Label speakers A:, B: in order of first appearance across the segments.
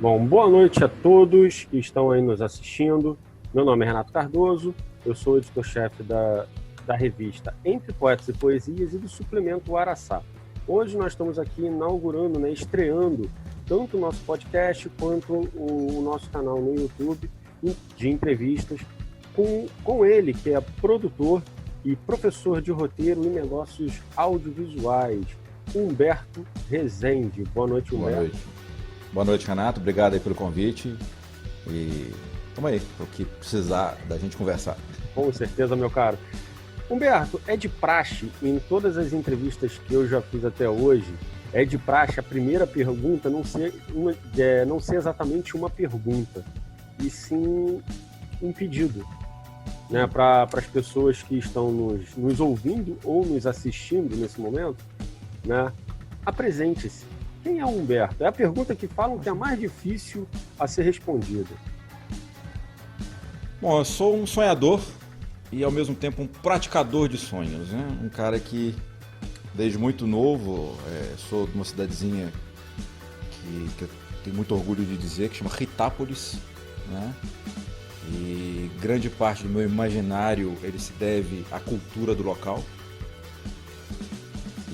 A: Bom, boa noite a todos que estão aí nos assistindo. Meu nome é Renato Cardoso, eu sou editor-chefe da revista Entre Poetas e Poesias e do suplemento Araçá. Hoje nós estamos aqui inaugurando, estreando tanto o nosso podcast quanto o nosso canal no YouTube de entrevistas com ele, que é produtor e professor de roteiro e negócios audiovisuais, Humberto Rezende. Boa noite, Humberto.
B: Boa noite. Boa noite, Renato. Obrigado aí pelo convite. E vamos aí, o que precisar da gente conversar.
A: Com certeza, meu caro. Humberto, é de praxe, em todas as entrevistas que eu já fiz até hoje, é de praxe a primeira pergunta não ser exatamente uma pergunta, e sim um pedido, né, para as pessoas que estão nos ouvindo ou nos assistindo nesse momento, né? Apresente-se. Quem é o Humberto? É a pergunta que falam que é a mais difícil a ser respondida.
B: Bom, eu sou um sonhador e ao mesmo tempo um praticador de sonhos, né? Um cara que desde muito novo, sou de uma cidadezinha que eu tenho muito orgulho de dizer, que chama Ritápolis, né? E grande parte do meu imaginário ele se deve à cultura do local.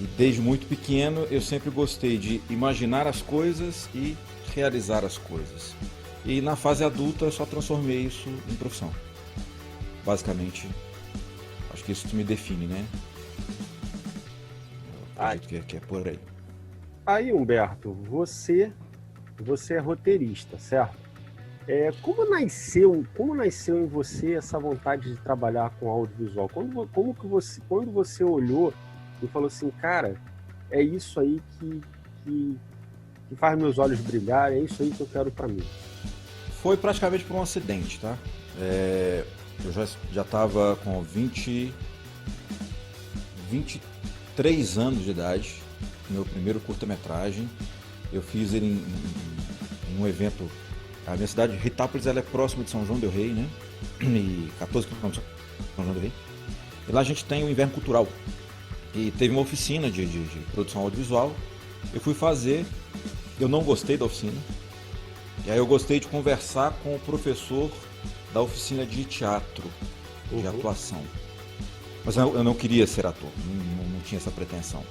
B: E desde muito pequeno eu sempre gostei de imaginar as coisas e realizar as coisas. E na fase adulta eu só transformei isso em profissão. Basicamente, acho que isso me define, né? Eu acredito que é por aí.
A: Aí, Humberto, você é roteirista, certo? Como nasceu em você essa vontade de trabalhar com audiovisual? Quando você olhou e falou assim, cara, é isso aí que faz meus olhos brilhar, é isso aí que eu quero para mim?
B: Foi praticamente por um acidente, tá? Eu já estava com 23 anos de idade, meu primeiro curta-metragem. Eu fiz ele em um evento. A minha cidade, Ritápolis, ela é próxima de São João del Rei, né? E 14 quilômetros de São João del Rei. E lá a gente tem o Inverno Cultural. E teve uma oficina de produção audiovisual. Eu fui fazer, eu não gostei da oficina. E aí eu gostei de conversar com o professor da oficina de teatro, de atuação. Mas eu não queria ser ator, não tinha essa pretensão.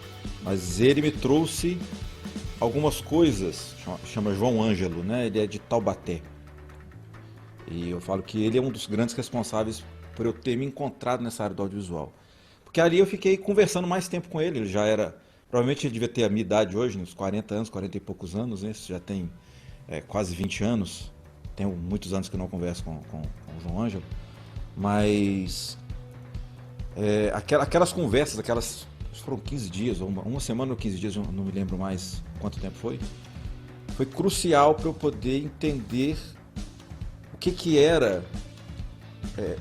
B: Mas ele me trouxe algumas coisas, chama João Ângelo, né? Ele é de Taubaté. E eu falo que ele é um dos grandes responsáveis por eu ter me encontrado nessa área do audiovisual. Porque ali eu fiquei conversando mais tempo com ele, ele já era, provavelmente ele devia ter a minha idade hoje, uns 40 anos, 40 e poucos anos, né? Isso já tem quase 20 anos, tenho muitos anos que eu não converso com o João Ângelo, mas aquelas conversas, foram 15 dias, ou uma semana ou 15 dias, eu não me lembro mais quanto tempo foi crucial para eu poder entender o que era,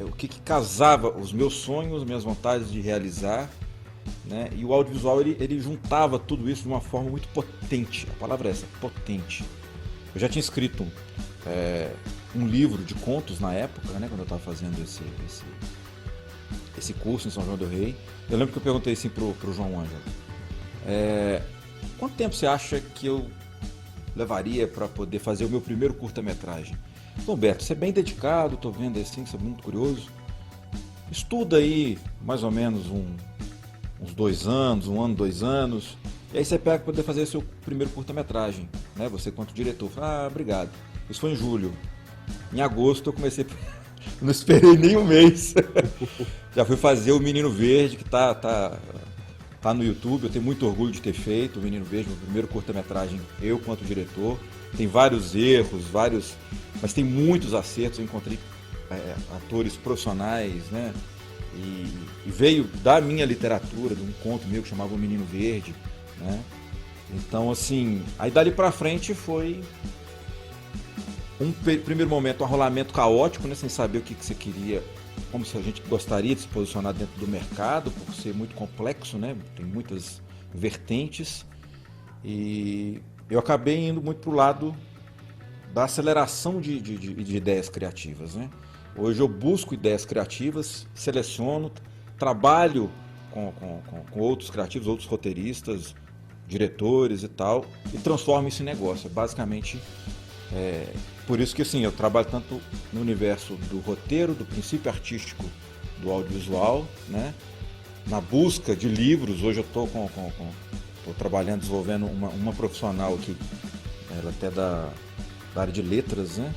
B: o que casava os meus sonhos, minhas vontades de realizar, né? E o audiovisual ele juntava tudo isso de uma forma muito potente, a palavra é essa, potente. Eu já tinha escrito um livro de contos na época, né, quando eu estava fazendo esse curso em São João del Rei. Eu lembro que eu perguntei assim pro João Ângelo, quanto tempo você acha que eu levaria para poder fazer o meu primeiro curta-metragem? Então, Humberto, você é bem dedicado, estou vendo assim, você é muito curioso. Estuda aí mais ou menos uns 2 anos, 1 ano, 2 anos, e aí você pega para poder fazer seu primeiro curta-metragem, né? Você quanto diretor. Obrigado. Isso foi em julho. Em agosto eu comecei, não esperei nem um mês. Já fui fazer o Menino Verde, que tá no YouTube. Eu tenho muito orgulho de ter feito o Menino Verde, meu primeiro curta-metragem, eu quanto diretor. Tem vários erros, mas tem muitos acertos. Eu encontrei atores profissionais, né? E veio da minha literatura, de um conto meu que chamava O Menino Verde, né? Então, assim, aí dali pra frente foi um primeiro momento, um rolamento caótico, né? Sem saber o que você queria, como se a gente gostaria de se posicionar dentro do mercado, por ser muito complexo, né? Tem muitas vertentes. E eu acabei indo muito pro lado da aceleração de ideias criativas, né? Hoje eu busco ideias criativas, seleciono, trabalho com outros criativos, outros roteiristas, diretores e tal, e transformo isso em negócio. É basicamente Por isso que assim, eu trabalho tanto no universo do roteiro, do princípio artístico do audiovisual, né? Na busca de livros. Hoje eu estou trabalhando, desenvolvendo uma profissional aqui, ela até da área de letras, né?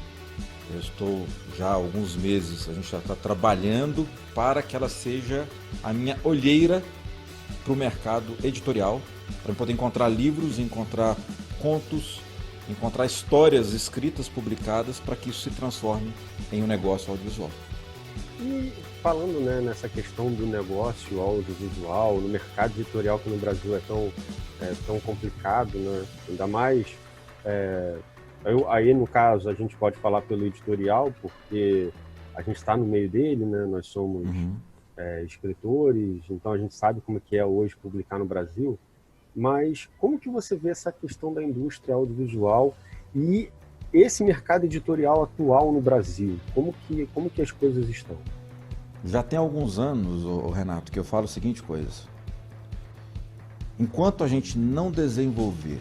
B: Eu estou já há alguns meses, a gente já está trabalhando para que ela seja a minha olheira para o mercado editorial, para poder encontrar livros, encontrar contos, encontrar histórias escritas, publicadas, para que isso se transforme em um negócio audiovisual.
A: E falando, né, nessa questão do negócio audiovisual, no mercado editorial que no Brasil é tão complicado, né? Ainda mais, aí no caso a gente pode falar pelo editorial, porque a gente está no meio dele, né? Nós somos escritores, então a gente sabe como que é hoje publicar no Brasil. Mas como que você vê essa questão da indústria audiovisual e esse mercado editorial atual no Brasil? Como que as coisas estão?
B: Já tem alguns anos, Renato, que eu falo a seguinte coisa. Enquanto a gente não desenvolver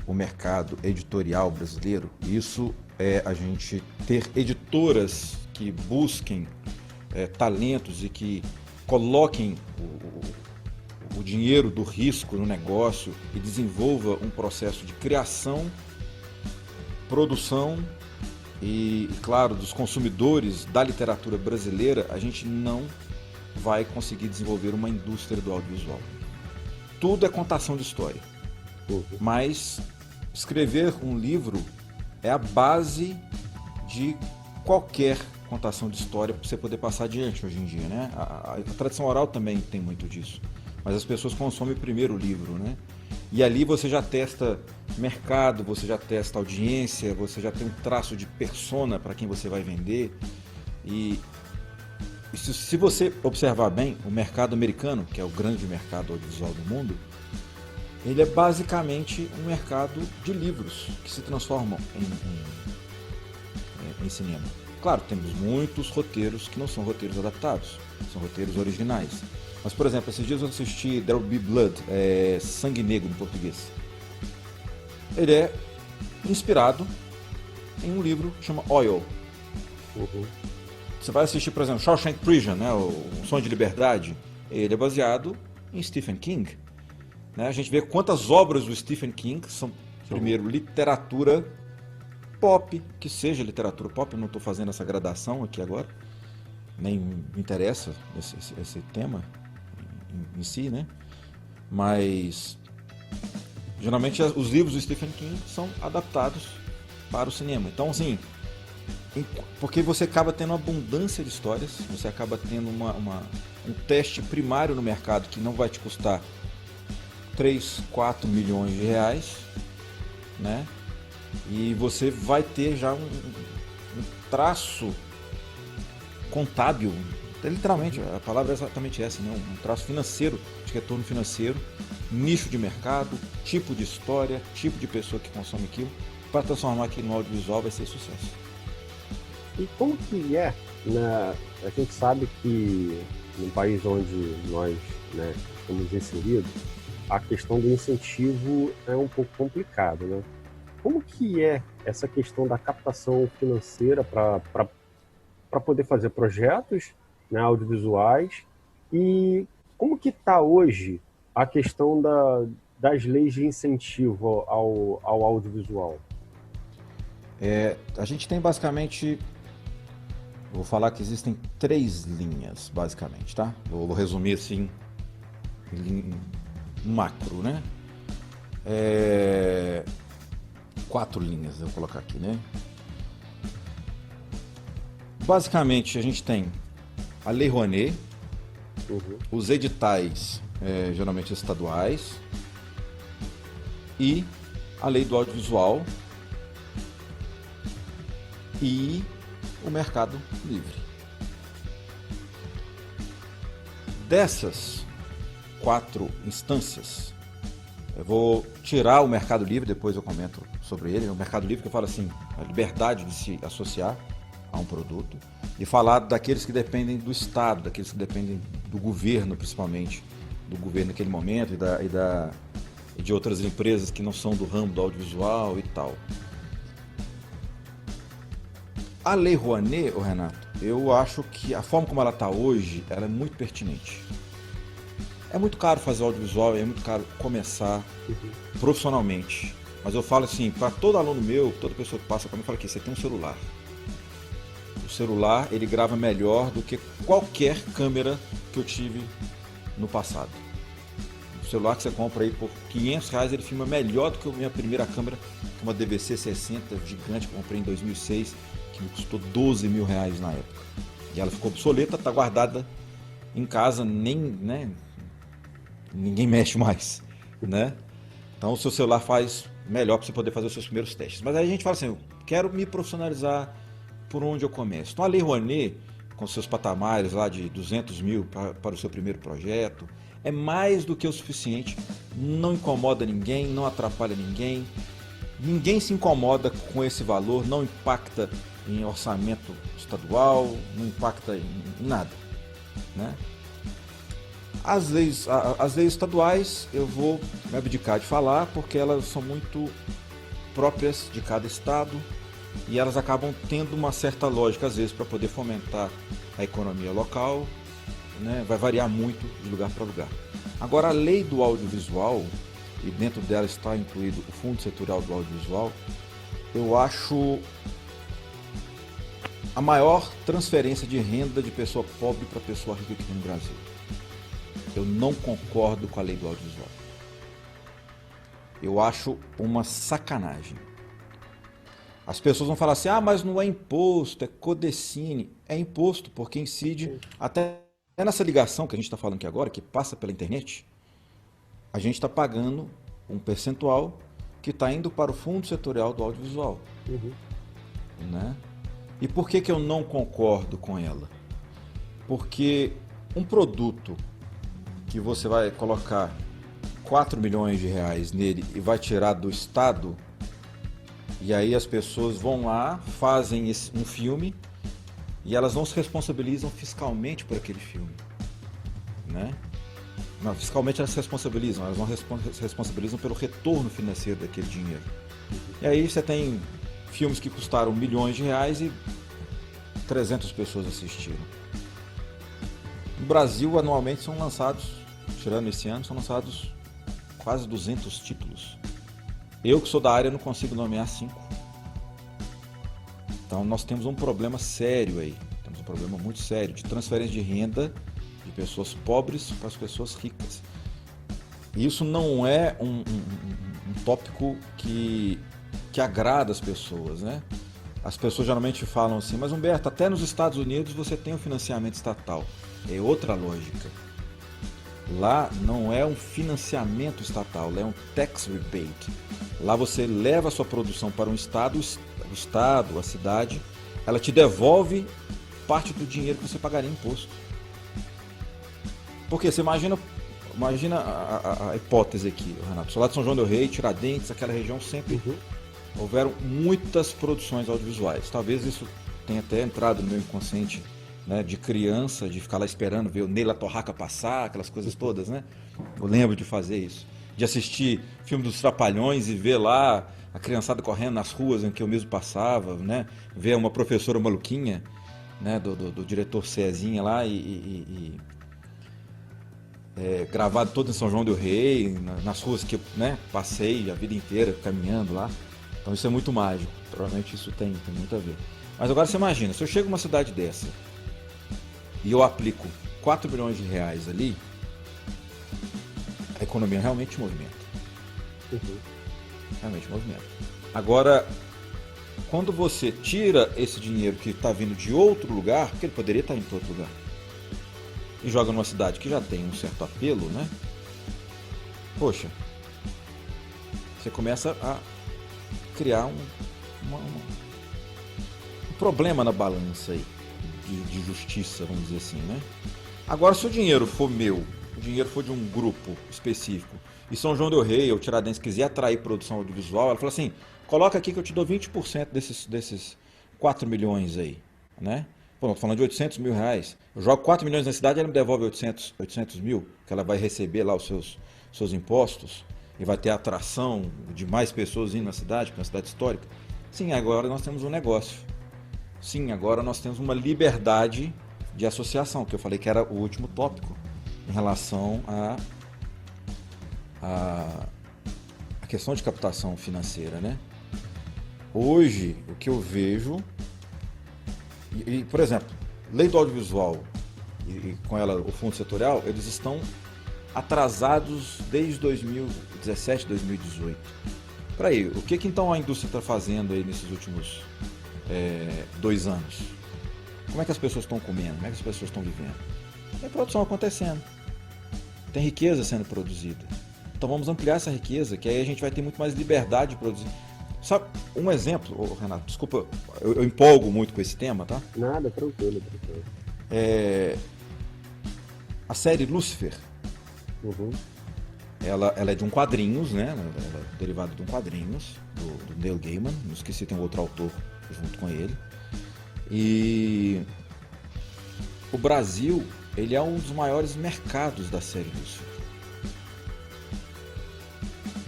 B: o mercado editorial brasileiro, isso é a gente ter editoras que busquem talentos e que coloquem o dinheiro do risco no negócio e desenvolva um processo de criação, produção e, claro, dos consumidores da literatura brasileira, a gente não vai conseguir desenvolver uma indústria do audiovisual. Tudo é contação de história, mas escrever um livro é a base de qualquer contação de história para você poder passar adiante hoje em dia, né? A tradição oral também tem muito disso, mas as pessoas consomem primeiro o livro, né? E ali você já testa mercado, você já testa audiência, você já tem um traço de persona para quem você vai vender. E se você observar bem, o mercado americano, que é o grande mercado audiovisual do mundo, ele é basicamente um mercado de livros que se transformam em cinema. Claro, temos muitos roteiros que não são roteiros adaptados, são roteiros originais. Mas, por exemplo, esses dias eu assisti There Will Be Blood, Sangue Negro em português. Ele é inspirado em um livro que chama Oil. Você vai assistir, por exemplo, Shawshank Prison, né, o Sonho de Liberdade. Ele é baseado em Stephen King. Né? A gente vê quantas obras do Stephen King são, primeiro, literatura pop, que seja literatura pop. Eu não estou fazendo essa gradação aqui agora, nem me interessa esse tema em si, né? Mas geralmente os livros do Stephen King são adaptados para o cinema. Então, assim, porque você acaba tendo uma abundância de histórias, você acaba tendo um teste primário no mercado que não vai te custar 3, 4 milhões de reais, né? E você vai ter já um traço contábil, literalmente, a palavra é exatamente essa, né? Um traço financeiro, de retorno financeiro, nicho de mercado, tipo de história, tipo de pessoa que consome aquilo, para transformar aquilo no audiovisual vai ser sucesso.
A: E como que é, né? A gente sabe que no país onde nós, né, estamos inseridos, a questão do incentivo é um pouco complicado, né? Como que é essa questão da captação financeira para poder fazer projetos, né, audiovisuais, e como que está hoje a questão das leis de incentivo ao audiovisual?
B: A gente tem basicamente, vou falar que existem 3 linhas, basicamente, tá? Vou resumir assim, em macro, né? 4 linhas, eu vou colocar aqui, né? Basicamente, a gente tem a Lei Rouanet, os editais, geralmente estaduais, e a Lei do Audiovisual e o Mercado Livre. Dessas 4 instâncias, eu vou tirar o Mercado Livre, depois eu comento sobre ele. O Mercado Livre, que eu falo assim, a liberdade de se associar a um produto, e falar daqueles que dependem do Estado, daqueles que dependem do governo, principalmente, do governo naquele momento e de outras empresas que não são do ramo do audiovisual e tal. A Lei Rouanet, ô Renato, eu acho que a forma como ela está hoje, ela é muito pertinente. É muito caro fazer audiovisual, é muito caro começar profissionalmente. Mas eu falo assim, para todo aluno meu, toda pessoa que passa para mim, fala que você tem um celular. O celular, ele grava melhor do que qualquer câmera que eu tive no passado. O celular que você compra aí por R$ 500, ele filma melhor do que a minha primeira câmera, uma DVC-60 gigante que eu comprei em 2006, que me custou R$ 12 mil na época. E ela ficou obsoleta, está guardada em casa, nem ninguém mexe mais, né? Então o seu celular faz melhor para você poder fazer os seus primeiros testes. Mas aí a gente fala assim, eu quero me profissionalizar, por onde eu começo? Então a Lei Rouanet, com seus patamares lá de 200 mil para o seu primeiro projeto, é mais do que o suficiente, não incomoda ninguém, não atrapalha ninguém, ninguém se incomoda com esse valor, não impacta em orçamento estadual, não impacta em nada, né? As leis estaduais eu vou me abdicar de falar porque elas são muito próprias de cada estado e elas acabam tendo uma certa lógica às vezes para poder fomentar a economia local, né? Vai variar muito de lugar para lugar. Agora a lei do audiovisual, e dentro dela está incluído o Fundo Setorial do Audiovisual, eu acho a maior transferência de renda de pessoa pobre para pessoa rica aqui no Brasil. Eu não concordo com a lei do audiovisual. Eu acho uma sacanagem. As pessoas vão falar assim, mas não é imposto, é Codecine. É imposto porque incide até nessa ligação que a gente está falando aqui agora, que passa pela internet, a gente está pagando um percentual que está indo para o Fundo Setorial do Audiovisual. Né? E por que eu não concordo com ela? Porque um produto que você vai colocar 4 milhões de reais nele e vai tirar do Estado, e aí as pessoas vão lá, fazem um filme e elas não se responsabilizam fiscalmente por aquele filme, né? Não, fiscalmente elas se responsabilizam, elas não se responsabilizam pelo retorno financeiro daquele dinheiro. E aí você tem filmes que custaram milhões de reais e 300 pessoas assistiram. No Brasil, anualmente são lançados, tirando esse ano, são lançados quase 200 títulos. Eu que sou da área não consigo nomear 5. Então nós temos um problema sério aí. Temos um problema muito sério de transferência de renda de pessoas pobres para as pessoas ricas. E isso não é um tópico que agrada as pessoas, né? As pessoas geralmente falam assim, mas Humberto, até nos Estados Unidos você tem um financiamento estatal. É outra lógica. Lá não é um financiamento estatal, lá é um tax rebate. Lá você leva a sua produção para um estado, o estado, a cidade, ela te devolve parte do dinheiro que você pagaria em imposto. Porque você imagina a hipótese aqui, Renato. Sou lá de São João del Rei, Tiradentes, aquela região sempre houveram muitas produções audiovisuais. Talvez isso tenha até entrado no meu inconsciente, né, de criança, de ficar lá esperando ver o Ney La Torraca passar, aquelas coisas todas, né? Eu lembro de fazer isso. De assistir filme dos Trapalhões e ver lá a criançada correndo nas ruas em que eu mesmo passava, né? Ver uma professora maluquinha, né, do diretor Cezinha lá gravado todo em São João del Rei, nas ruas que eu, né, passei a vida inteira caminhando lá. Então isso é muito mágico, provavelmente isso tem muito a ver. Mas agora você imagina, se eu chego numa cidade dessa e eu aplico 4 milhões de reais ali, a economia realmente movimenta. Realmente movimenta. Agora, quando você tira esse dinheiro que está vindo de outro lugar, porque ele poderia estar em outro lugar, e joga numa cidade que já tem um certo apelo, né? Poxa, você começa a criar um problema na balança aí, de justiça, vamos dizer assim, né? Agora, se o dinheiro for meu, o dinheiro for de um grupo específico, e São João del Rei ou Tiradentes quiser atrair produção audiovisual, ela fala assim, coloca aqui que eu te dou 20% desses 4 milhões aí, né? Pô, não, tô falando de 800 mil reais. Eu jogo 4 milhões na cidade, ela me devolve 800 mil, que ela vai receber lá os seus impostos, e vai ter atração de mais pessoas indo na cidade, porque é uma cidade histórica. Sim, agora nós temos um negócio. sim, agora nós temos uma liberdade de associação, que eu falei que era o último tópico em relação a questão de captação financeira, né? Hoje, o que eu vejo, por exemplo, lei do audiovisual e com ela o fundo setorial, eles estão atrasados desde 2017, 2018. Peraí, o que então a indústria está fazendo aí nesses últimos 2 anos? Como é que as pessoas estão comendo? Como é que as pessoas estão vivendo? Tem produção acontecendo. Tem riqueza sendo produzida. Então vamos ampliar essa riqueza, que aí a gente vai ter muito mais liberdade de produzir. Sabe, um exemplo, Renato, desculpa, eu empolgo muito com esse tema, tá?
A: Nada, tranquilo.
B: A série Lúcifer,
A: Uhum.
B: ela é de um quadrinhos, né? Ela é derivada de um quadrinhos, do Neil Gaiman, não esqueci, tem um outro autor junto com ele. E o Brasil, ele é um dos maiores mercados da série Lúcifer.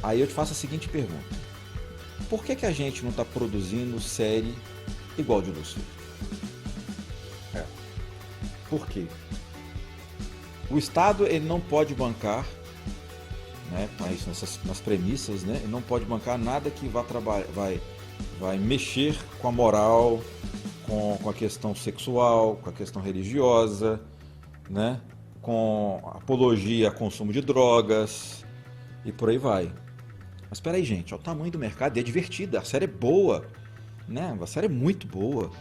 B: Aí eu te faço a seguinte pergunta: por que a gente não está produzindo série igual de Lúcifer? Por quê? O Estado, ele não pode bancar, né, nas premissas, né, ele não pode bancar nada que vai mexer com a moral, com a questão sexual, com a questão religiosa, né, com apologia a consumo de drogas e por aí vai. Mas espera aí, gente, olha o tamanho do mercado, é divertida, a série é boa, né? A série é muito boa.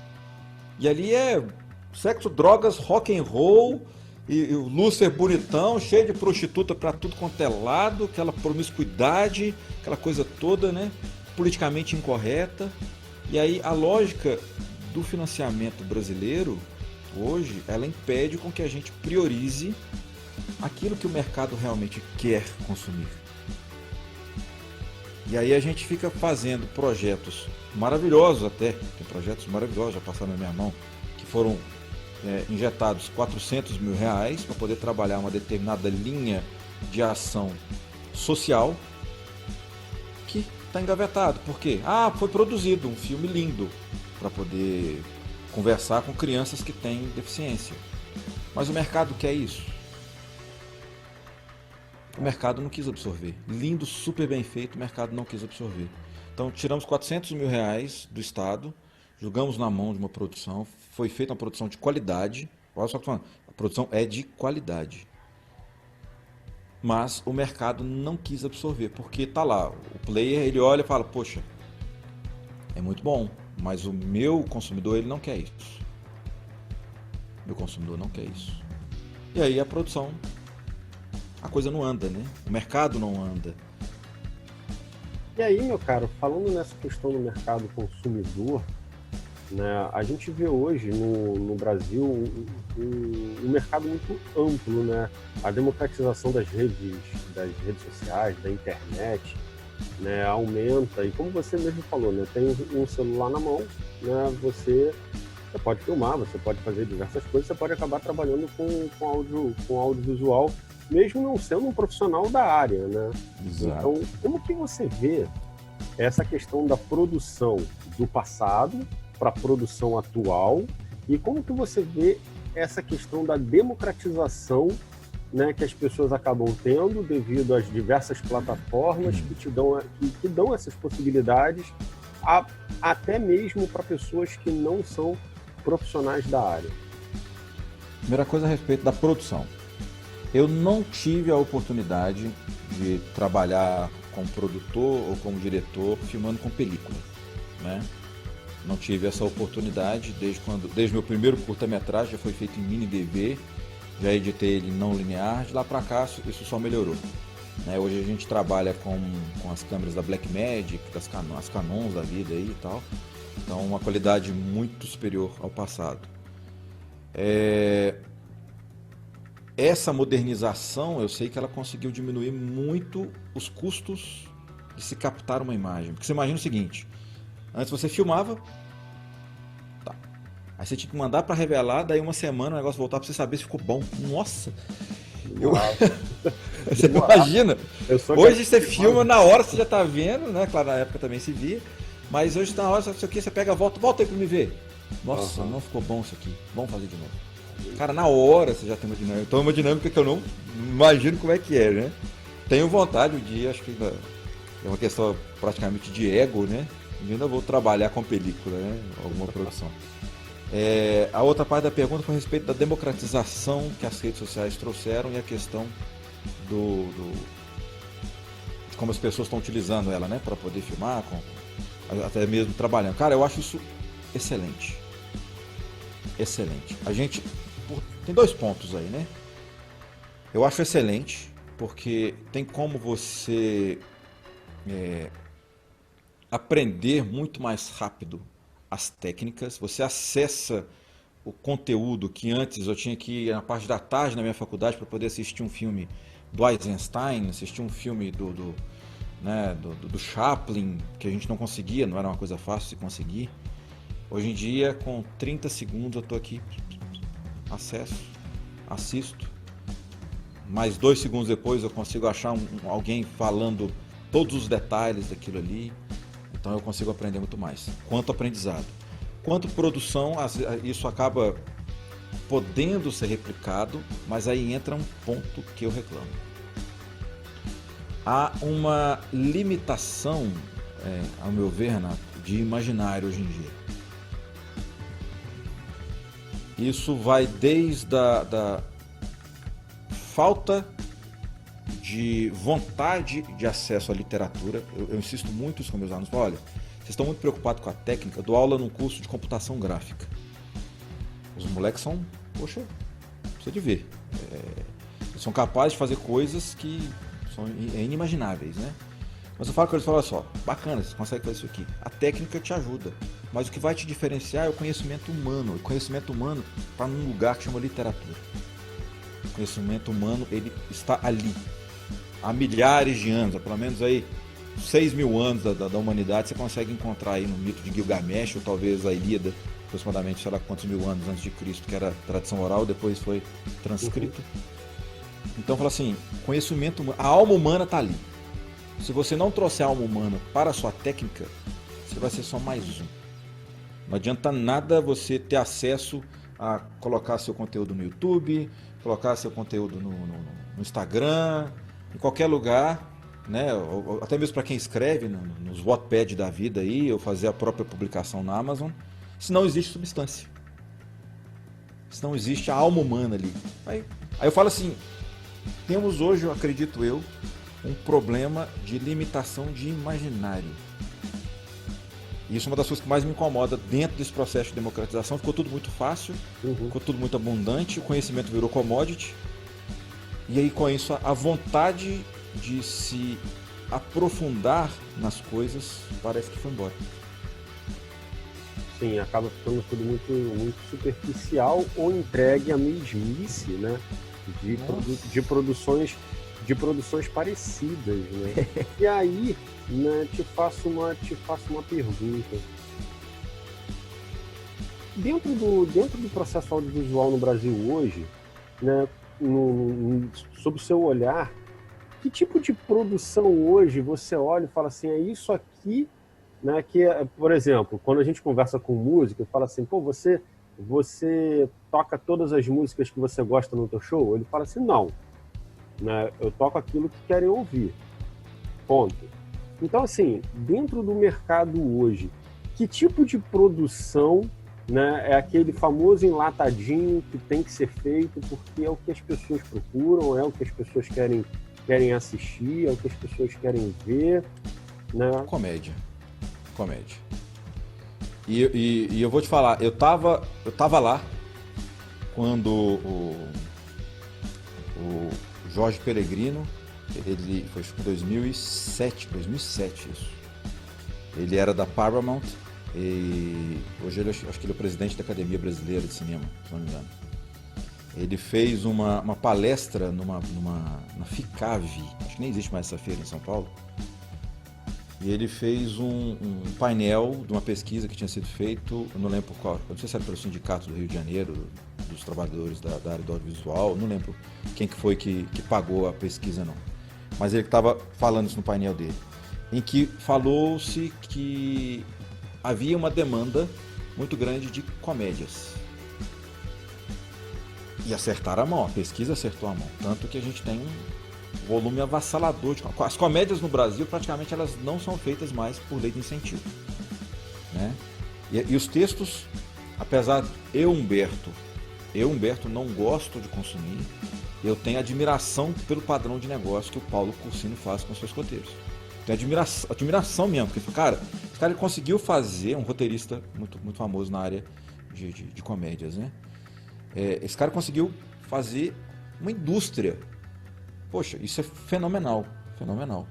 B: E ali é sexo, drogas, rock and roll, e o Lúcifer bonitão, cheio de prostituta pra tudo quanto é lado, aquela promiscuidade, aquela coisa toda, né? Politicamente incorreta. E aí a lógica do financiamento brasileiro, hoje, ela impede com que a gente priorize aquilo que o mercado realmente quer consumir. E aí a gente fica fazendo projetos maravilhosos até, tem projetos maravilhosos, já passaram na minha mão, que foram injetados R$400 mil para poder trabalhar uma determinada linha de ação social que está engavetado. Por quê? Foi produzido um filme lindo para poder conversar com crianças que têm deficiência. Mas o mercado quer isso? O mercado não quis absorver. Lindo, super bem feito, o mercado não quis absorver. Então tiramos R$400 mil do Estado, jogamos na mão de uma produção, foi feita uma produção de qualidade. Olha só o que eu tô falando, a produção é de qualidade. Mas o mercado não quis absorver, porque tá lá, o player ele olha e fala, poxa, é muito bom, mas o meu consumidor ele não quer isso. Meu consumidor não quer isso. E aí a produção, a coisa não anda, né? O mercado não anda.
A: E aí, meu caro, falando nessa questão do mercado consumidor, né, a gente vê hoje no Brasil um mercado muito amplo, né? A democratização das redes sociais, da internet, né, aumenta. E como você mesmo falou, né, tem um celular na mão, né, você pode filmar, você pode fazer diversas coisas, você pode acabar trabalhando com audiovisual, mesmo não sendo um profissional da área, né?
B: Exato.
A: Então, como que você vê essa questão da produção do passado para a produção atual e como que você vê essa questão da democratização, né, que as pessoas acabam tendo devido às diversas plataformas que dão essas possibilidades até mesmo para pessoas que não são profissionais da área?
B: Primeira coisa a respeito da produção. Eu não tive a oportunidade de trabalhar como produtor ou como diretor filmando com película, né? Não tive essa oportunidade desde meu primeiro curta-metragem, já foi feito em mini DV, já editei ele não linear, de lá para cá isso só melhorou. Né? Hoje a gente trabalha com as câmeras da Blackmagic, as Canons da vida aí e tal, então uma qualidade muito superior ao passado. Essa modernização, eu sei que ela conseguiu diminuir muito os custos de se captar uma imagem. Porque você imagina o seguinte, antes você filmava, tá, aí você tinha que mandar para revelar, daí uma semana o negócio voltar para você saber se ficou bom. Nossa! Você imagina? Hoje você filma na hora, você já tá vendo, né? Claro, na época também se via, mas hoje na hora, você pega a volta aí para me ver. Nossa, não ficou bom isso aqui. Vamos fazer de novo. Cara, na hora você já tem uma dinâmica. Então é uma dinâmica que eu não imagino como é que é, né? Tenho vontade um dia, acho que é uma questão praticamente de ego, né? E ainda vou trabalhar com película, né? Alguma produção. A outra parte da pergunta foi a respeito da democratização que as redes sociais trouxeram e a questão de como as pessoas estão utilizando ela, né? Para poder filmar, até mesmo trabalhando. Cara, eu acho isso excelente. Excelente. A gente tem 2 pontos aí, né? Eu acho excelente porque tem como você aprender muito mais rápido as técnicas, você acessa o conteúdo que antes eu tinha que ir na parte da tarde na minha faculdade para poder assistir um filme do Eisenstein, assistir um filme do Chaplin, que a gente não conseguia, não era uma coisa fácil de conseguir. Hoje em dia, com 30 segundos eu estou aqui, acesso, assisto, mais 2 segundos depois eu consigo achar alguém falando todos os detalhes daquilo ali. Então eu consigo aprender muito mais. Quanto aprendizado. Quanto produção, isso acaba podendo ser replicado, mas aí entra um ponto que eu reclamo. Há uma limitação, ao meu ver, Renato, de imaginário hoje em dia. Isso vai desde a falta de vontade de acesso à literatura. Eu insisto muito isso com meus alunos. Olha, vocês estão muito preocupados com a técnica. Eu dou aula num curso de computação gráfica. Os moleques são, poxa, precisa de ver. Eles são capazes de fazer coisas que são inimagináveis, né? Mas eu falo com eles, olha só, bacana, você consegue fazer isso aqui. A técnica te ajuda, mas o que vai te diferenciar é o conhecimento humano. O conhecimento humano está num lugar que chama literatura. O conhecimento humano, ele está ali. Há milhares de anos, há pelo menos aí 6.000 anos da humanidade, você consegue encontrar aí no mito de Gilgamesh, ou talvez a Ilíada, aproximadamente, sei lá quantos mil anos antes de Cristo, que era tradição oral, depois foi transcrito. Então, fala assim, conhecimento humano, a alma humana está ali. Se você não trouxer a alma humana para a sua técnica, você vai ser só mais um. Não adianta nada você ter acesso a colocar seu conteúdo no YouTube, colocar seu conteúdo no Instagram, em qualquer lugar, né? Ou até mesmo para quem escreve nos Wattpad da vida aí, ou fazer a própria publicação na Amazon, se não existe substância. Se não existe a alma humana ali. Aí eu falo assim, temos hoje, eu acredito eu, um problema de limitação de imaginário. E isso é uma das coisas que mais me incomoda dentro desse processo de democratização. Ficou tudo muito fácil, ficou tudo muito abundante, o conhecimento virou commodity. E aí com isso a vontade de se aprofundar nas coisas parece que foi embora.
A: Sim, acaba ficando tudo muito, muito superficial ou entregue à mesmice, né? De produções parecidas, né? E aí, né, te faço uma pergunta. Dentro do processo audiovisual no Brasil hoje, né, sob o seu olhar, que tipo de produção hoje você olha e fala assim, é isso aqui, né, que, por exemplo, quando a gente conversa com música, fala assim, pô, você toca todas as músicas que você gosta no teu show? Ele fala assim, não, né, eu toco aquilo que querem ouvir, ponto. Então, assim, dentro do mercado hoje, que tipo de produção, né, é aquele famoso enlatadinho que tem que ser feito porque é o que as pessoas procuram, é o que as pessoas querem assistir, é o que as pessoas querem ver, né?
B: Comédia. E eu vou te falar, eu tava lá quando o Jorge Peregrino, ele foi em 2007 isso. Ele era da Paramount e hoje acho que ele é o presidente da Academia Brasileira de Cinema, se não me engano. Ele fez uma palestra na FICAV, acho que nem existe mais essa feira em São Paulo. E ele fez um painel de uma pesquisa que tinha sido feito, eu não lembro qual, eu não sei se era pelo Sindicato do Rio de Janeiro, dos trabalhadores da área do audiovisual, não lembro quem que foi que pagou a pesquisa não. Mas ele estava falando isso no painel dele, em que falou-se que havia uma demanda muito grande de comédias. E acertaram a mão, a pesquisa acertou a mão. Tanto que a gente tem um volume avassalador de comédias. As comédias no Brasil, praticamente, elas não são feitas mais por lei de incentivo, né? E os textos, apesar de eu, Humberto, não gosto de consumir, eu tenho admiração pelo padrão de negócio que o Paulo Cursino faz com seus roteiros. Tenho admiração mesmo, porque, cara, esse cara conseguiu fazer, um roteirista muito, muito famoso na área de comédias, né? Esse cara conseguiu fazer uma indústria. Poxa, isso é fenomenal, fenomenal.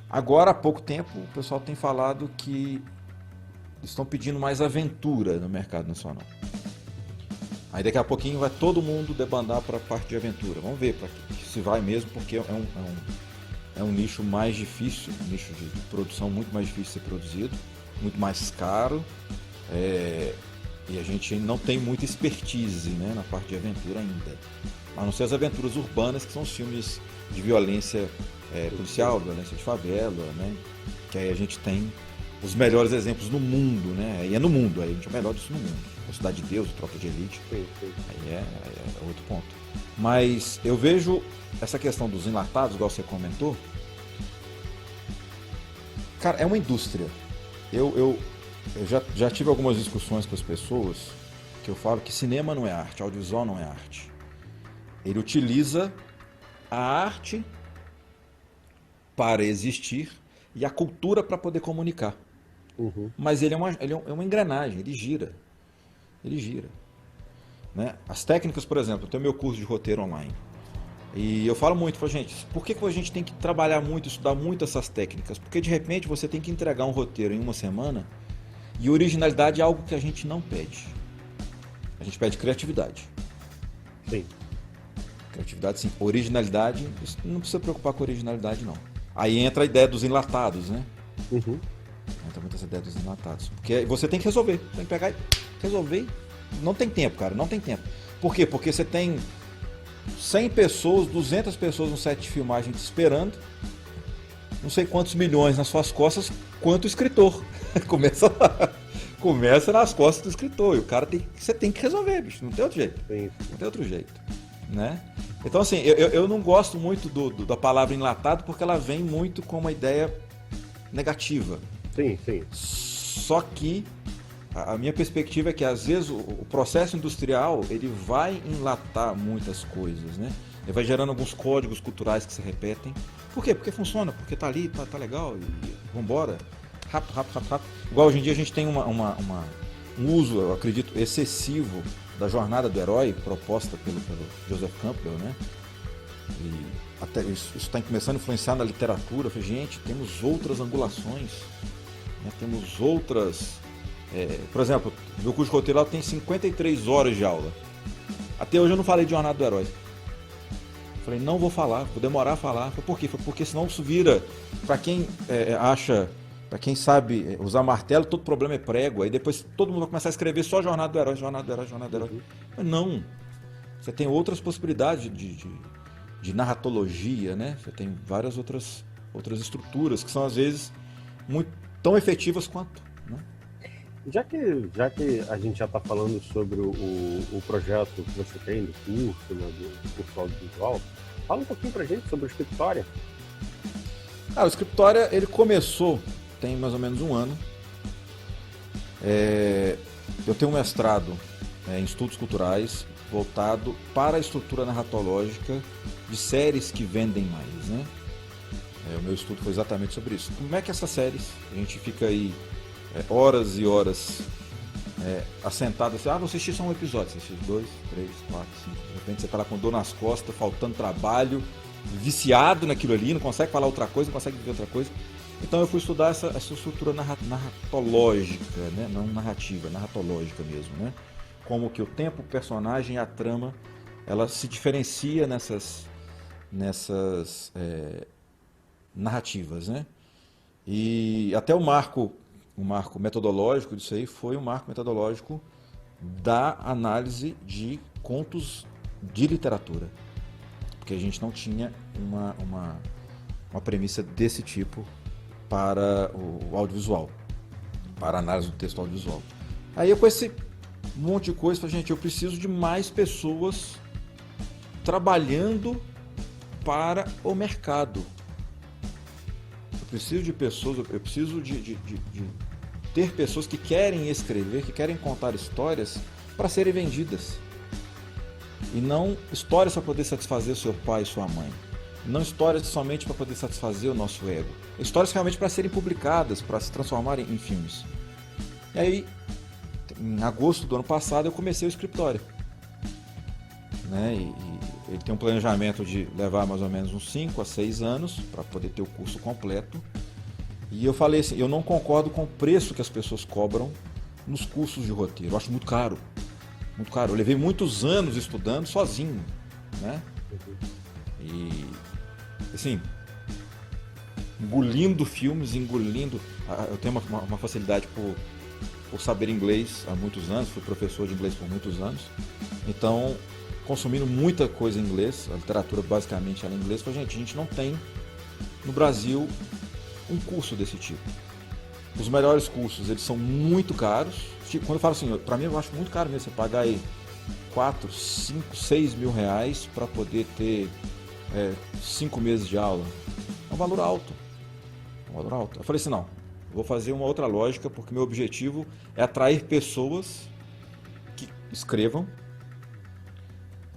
B: Agora, há pouco tempo, o pessoal tem falado que estão pedindo mais aventura no mercado nacional. Aí daqui a pouquinho vai todo mundo debandar para a parte de aventura. Vamos ver para que se vai mesmo, porque é um nicho mais difícil, um nicho de produção muito mais difícil de ser produzido, muito mais caro, e a gente não tem muita expertise, né, na parte de aventura ainda. A não ser as aventuras urbanas, que são os filmes de violência policial, violência de favela, né, que aí a gente tem os melhores exemplos no mundo, né? Aí é no mundo, aí a gente é o melhor disso no mundo. A Cidade de Deus, o Tropa de Elite,
A: Sim.
B: aí é outro ponto. Mas eu vejo essa questão dos enlatados, igual você comentou, cara, é uma indústria. Eu já tive algumas discussões com as pessoas que eu falo que cinema não é arte, audiovisual não é arte. Ele utiliza a arte para existir e a cultura para poder comunicar.
A: Uhum.
B: Mas ele é uma engrenagem, ele gira. Ele gira. Né? As técnicas, por exemplo, eu tenho meu curso de roteiro online. E eu falo muito, gente, por que a gente tem que trabalhar muito, estudar muito essas técnicas? Porque de repente você tem que entregar um roteiro em uma semana e originalidade é algo que a gente não pede. A gente pede criatividade.
A: Sim.
B: Criatividade sim. Originalidade, não precisa preocupar com originalidade não. Aí entra a ideia dos enlatados, né?
A: Uhum.
B: Entra muito essa ideia dos enlatados. Porque você tem que resolver. Tem que pegar e resolver. Não tem tempo, cara. Não tem tempo. Por quê? Porque você tem 100 pessoas, 200 pessoas no set de filmagem te esperando. Não sei quantos milhões nas suas costas, quanto o escritor. Começa nas costas do escritor. E o cara você tem que resolver, bicho. Não tem outro jeito.
A: Sim.
B: Não tem outro jeito. Né? Então, assim, eu não gosto muito da palavra enlatado porque ela vem muito com uma ideia negativa.
A: Sim, sim.
B: Só que a minha perspectiva é que, às vezes, o processo industrial ele vai enlatar muitas coisas, né? Ele vai gerando alguns códigos culturais que se repetem. Por quê? Porque funciona, porque tá ali, tá legal, e vambora. Rápido. Igual hoje em dia a gente tem um uso, eu acredito, excessivo da jornada do herói proposta pelo Joseph Campbell, né? E até isso está começando a influenciar na literatura. Falei, gente, temos outras angulações, né? Temos outras. Por exemplo, meu curso de roteiro lá tem 53 horas de aula. Até hoje eu não falei de jornada do herói. Falei, não vou falar, vou demorar a falar. Falei, por quê? Porque senão isso vira, para quem acha. Para quem sabe usar martelo, todo problema é prego. Aí depois todo mundo vai começar a escrever só Jornada do Herói, Jornada do Herói, Jornada do Herói. Mas não. Você tem outras possibilidades de narratologia, né? Você tem várias outras estruturas que são, às vezes, tão efetivas quanto. Né?
A: Já que a gente já está falando sobre o projeto que você tem do curso, né, do curso audiovisual, fala um pouquinho pra gente sobre o Scriptória.
B: O Scriptória, ele começou... tem mais ou menos um ano. Eu tenho um mestrado em estudos culturais voltado para a estrutura narratológica de séries que vendem mais, né? O meu estudo foi exatamente sobre isso. Como é que essas séries, a gente fica aí horas e horas assentado assim, vou assistir só um episódio, você assiste 2, 3, 4, 5, de repente você está lá com dor nas costas, faltando trabalho, viciado naquilo ali, não consegue falar outra coisa, não consegue viver outra coisa. Então eu fui estudar essa estrutura narratológica, né? Não narrativa, narratológica mesmo, né? Como que o tempo, o personagem e a trama, ela se diferencia nessas narrativas, né? E até o marco metodológico disso aí foi o marco metodológico da análise de contos de literatura, porque a gente não tinha uma premissa desse tipo para o audiovisual. para análise do texto audiovisual. Aí eu com esse monte de coisa, falei, gente, eu preciso de mais pessoas trabalhando para o mercado. Eu preciso de pessoas, eu preciso de ter pessoas que querem escrever, que querem contar histórias para serem vendidas. E não histórias para poder satisfazer o seu pai e sua mãe. Não histórias somente para poder satisfazer o nosso ego. Histórias realmente para serem publicadas, para se transformarem em filmes. E aí, em agosto do ano passado, eu comecei o escritório. Né? E ele tem um planejamento de levar mais ou menos uns 5 a 6 anos para poder ter o curso completo. E eu falei assim, eu não concordo com o preço que as pessoas cobram nos cursos de roteiro. Eu acho muito caro. Muito caro. Eu levei muitos anos estudando sozinho. Né? E, assim, engolindo filmes, engolindo... Eu tenho uma facilidade por saber inglês há muitos anos, fui professor de inglês por muitos anos, então, consumindo muita coisa em inglês, a literatura basicamente era em inglês, falei, gente, a gente não tem no Brasil um curso desse tipo. Os melhores cursos, eles são muito caros. Quando eu falo assim, para mim eu acho muito caro mesmo, você pagar aí 4, 5, 6 mil reais para poder ter 5 meses de aula. É um valor alto. É um valor alto. Eu falei assim, não, vou fazer uma outra lógica, porque meu objetivo é atrair pessoas que escrevam,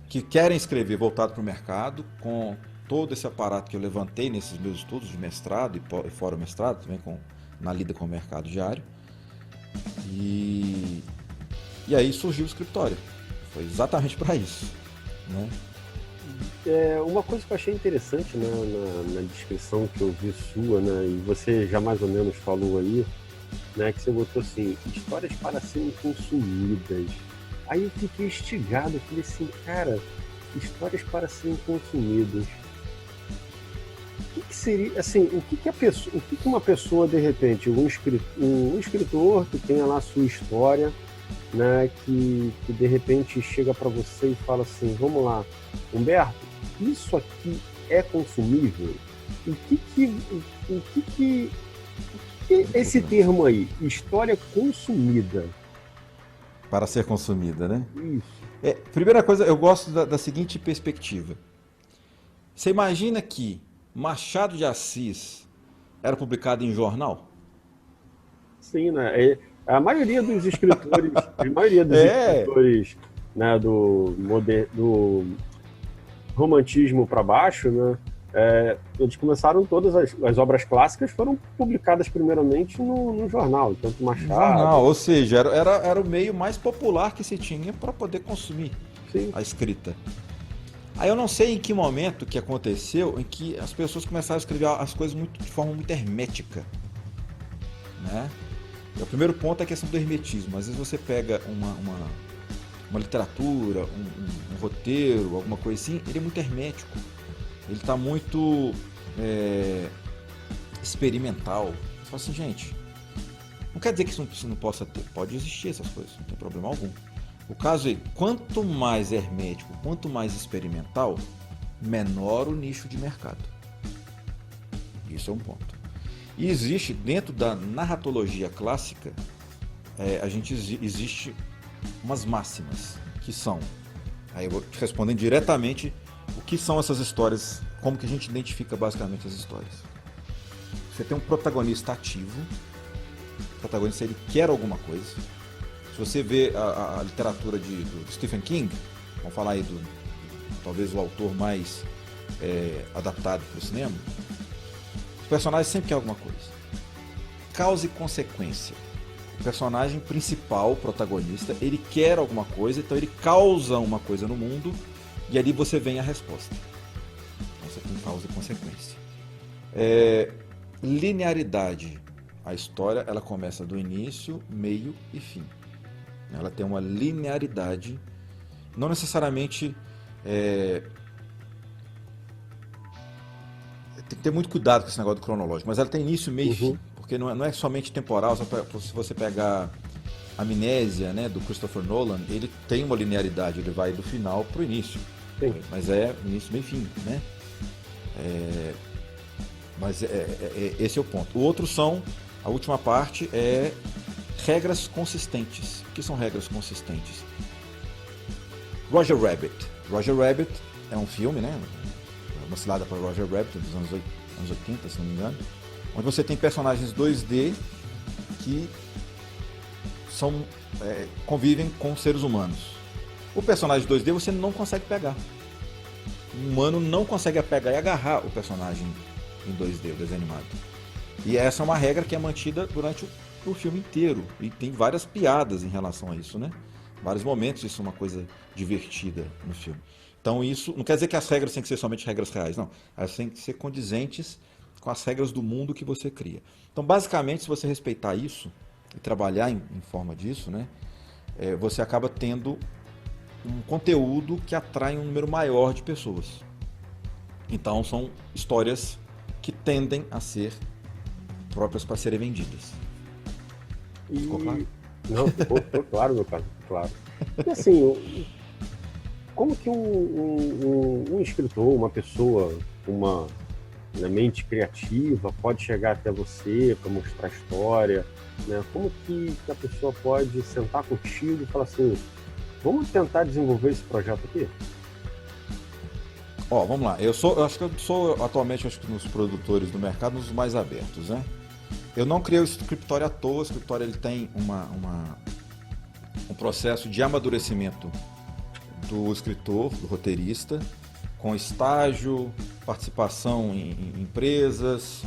B: que querem escrever voltado para o mercado, com todo esse aparato que eu levantei nesses meus estudos de mestrado e fora o mestrado, também na lida com o mercado diário. E aí surgiu o escritório. Foi exatamente para isso. Né?
A: Uma coisa que eu achei interessante, né, na descrição que eu vi sua, né, e você já mais ou menos falou aí, né, que você botou assim, histórias para serem consumidas. Aí eu fiquei instigado, falei assim, cara, histórias para serem consumidas. O que seria, assim, o que uma pessoa, de repente, um escritor que tenha lá a sua história, né, que de repente chega para você e fala assim, vamos lá, Humberto, isso aqui é consumível? O que esse termo aí, história consumida?
B: Para ser consumida, né?
A: Isso.
B: Primeira coisa, eu gosto da seguinte perspectiva. Você imagina que Machado de Assis era publicado em jornal?
A: Sim, né? A maioria dos escritores, escritores, né, do romantismo para baixo, né? Eles começaram todas as obras clássicas foram publicadas primeiramente no jornal, tanto Machado.
B: Jornal, ou seja, era o meio mais popular que se tinha para poder consumir
A: Sim.
B: a escrita. Aí eu não sei em que momento que aconteceu em que as pessoas começaram a escrever as coisas de forma muito hermética, né? E o primeiro ponto é a questão do hermetismo. Às vezes você pega uma literatura, um roteiro, alguma coisa assim, ele é muito hermético. Ele está muito experimental. Você fala assim, gente, não quer dizer que isso não possa ter. Pode existir essas coisas, não tem problema algum. O caso é, quanto mais hermético, quanto mais experimental, menor o nicho de mercado. Isso é um ponto. E existe, dentro da narratologia clássica, existe umas máximas, que são, aí eu vou te respondendo diretamente, o que são essas histórias, como que a gente identifica basicamente as histórias. Você tem um protagonista ativo, o protagonista ele quer alguma coisa. Se você vê a literatura do Stephen King, vamos falar aí talvez o autor mais adaptado para o cinema, os personagens sempre querem alguma coisa. Causa e consequência. O personagem principal, o protagonista, ele quer alguma coisa, então ele causa uma coisa no mundo e ali você vem a resposta. Então você tem causa e consequência. Linearidade. A história ela começa do início, meio e fim. Ela tem uma linearidade, não necessariamente tem que ter muito cuidado com esse negócio do cronológico, mas ela tem início, meio e fim, porque não é somente temporal. Se você pegar Amnésia, né, do Christopher Nolan, ele tem uma linearidade, ele vai do final para o início. Sim. Mas é início, meio e fim, né? Mas esse é o ponto. O outro a última parte é regras consistentes. O que são regras consistentes? Roger Rabbit. Roger Rabbit é um filme, né? Uma cilada para Roger Rabbit dos anos 80, se não me engano, onde você tem personagens 2D que convivem com seres humanos. O personagem 2D você não consegue pegar. O humano não consegue pegar e agarrar o personagem em 2D, o desenho animado. E essa é uma regra que é mantida durante o filme inteiro. E tem várias piadas em relação a isso, né? Vários momentos isso é uma coisa divertida no filme. Então isso não quer dizer que as regras têm que ser somente regras reais, não. Elas têm que ser condizentes com as regras do mundo que você cria. Então basicamente, se você respeitar isso e trabalhar em forma disso, né, você acaba tendo um conteúdo que atrai um número maior de pessoas. Então são histórias que tendem a ser próprias para serem vendidas. Ficou claro?
A: Não, ficou claro, meu caso, claro. E assim, como que um escritor, uma pessoa, uma mente criativa pode chegar até você para mostrar a história, né? Como que a pessoa pode sentar contigo e falar assim, vamos tentar desenvolver esse projeto aqui?
B: Vamos lá. Eu acho que eu sou atualmente, acho que nos produtores do mercado, nos mais abertos, né? Eu não criei o Scriptório à toa. O Scriptório ele tem um processo de amadurecimento do escritor, do roteirista, com estágio, participação em empresas,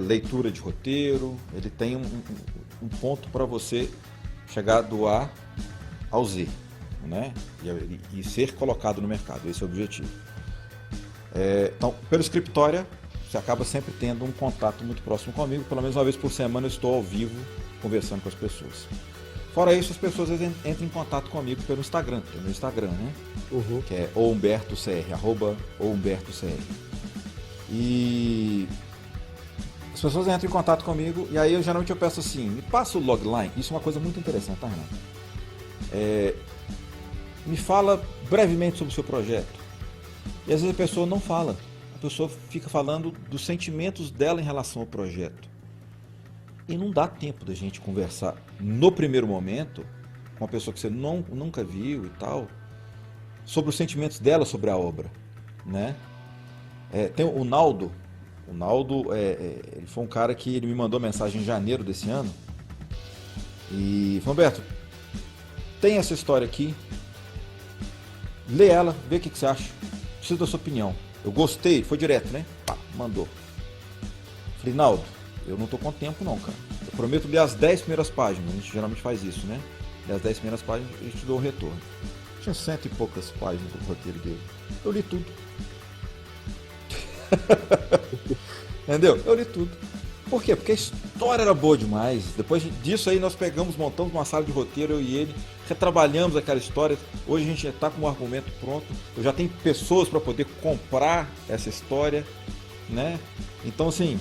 B: leitura de roteiro. Ele tem um ponto para você chegar do A ao Z, né? E ser colocado no mercado. Esse é o objetivo. Então, pelo Scriptória, você acaba sempre tendo um contato muito próximo comigo. Pelo menos uma vez por semana eu estou ao vivo conversando com as pessoas. Fora isso, as pessoas entram em contato comigo pelo Instagram, tem o meu Instagram, né?
A: Uhum.
B: Que é @humbertocr. E as pessoas entram em contato comigo e aí geralmente eu peço assim, me passa o logline. Isso é uma coisa muito interessante, tá, Renato? Me fala brevemente sobre o seu projeto. E às vezes a pessoa não fala. A pessoa fica falando dos sentimentos dela em relação ao projeto. E não dá tempo da gente conversar no primeiro momento com uma pessoa que você nunca viu e tal, sobre os sentimentos dela sobre a obra, né? Tem o Naldo. O Naldo, ele foi um cara que ele me mandou mensagem em janeiro desse ano e falou, Humberto, tem essa história aqui, lê ela, vê o que você acha, preciso da sua opinião. Eu gostei, foi direto, né? Pá, mandou. Falei, Naldo, eu não tô com tempo não, cara. Eu prometo ler as 10 primeiras páginas, a gente geralmente faz isso, né? Ler as 10 primeiras páginas e te dou um retorno. Tinha 100 e poucas páginas do roteiro dele. Eu li tudo. Entendeu? Eu li tudo. Por quê? Porque a história era boa demais. Depois disso aí nós montamos uma sala de roteiro, eu e ele, retrabalhamos aquela história. Hoje a gente já está com um argumento pronto. Eu já tenho pessoas para poder comprar essa história, né? Então assim,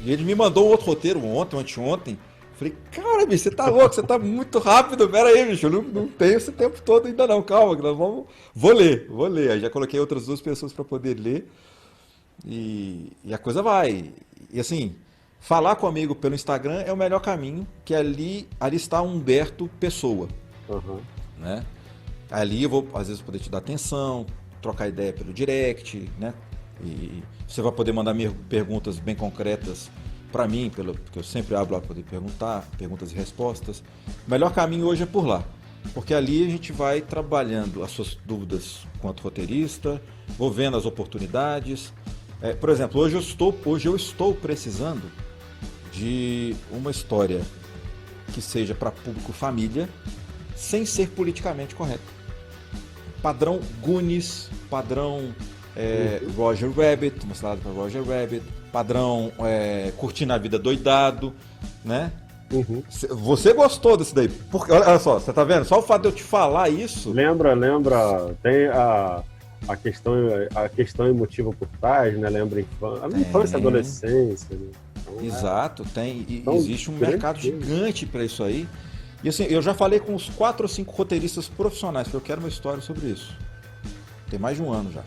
B: e ele me mandou um outro roteiro ontem, anteontem. Falei, cara, bicho, você tá louco, você tá muito rápido. Pera aí, bicho, eu não tenho esse tempo todo ainda não. Calma, que vou ler. Aí já coloquei outras 2 pessoas para poder ler. E a coisa vai. E assim, falar comigo pelo Instagram é o melhor caminho, que ali está Humberto Pessoa.
A: Uhum.
B: Né? Ali eu vou, às vezes, poder te dar atenção, trocar ideia pelo direct, né? E você vai poder mandar perguntas bem concretas para mim, porque eu sempre abro lá para poder perguntar, perguntas e respostas. O melhor caminho hoje é por lá, porque ali a gente vai trabalhando as suas dúvidas quanto roteirista, vou vendo as oportunidades. Por exemplo, hoje eu estou precisando de uma história que seja para público família, sem ser politicamente correta. Padrão Goonies, padrão Roger Rabbit, uma cilada para Roger Rabbit, padrão Curtindo a Vida Doidado, né?
A: Uhum.
B: Você gostou desse daí? Porque, olha só, você tá vendo? Só o fato de eu te falar isso...
A: Lembra, tem a questão emotiva por trás, né? Lembra a infância e adolescência, né? Então,
B: exato, tem.
A: Então,
B: existe um mercado gigante para isso aí. E assim, eu já falei com uns 4 ou 5 roteiristas profissionais, porque eu quero uma história sobre isso. Tem mais de um ano já.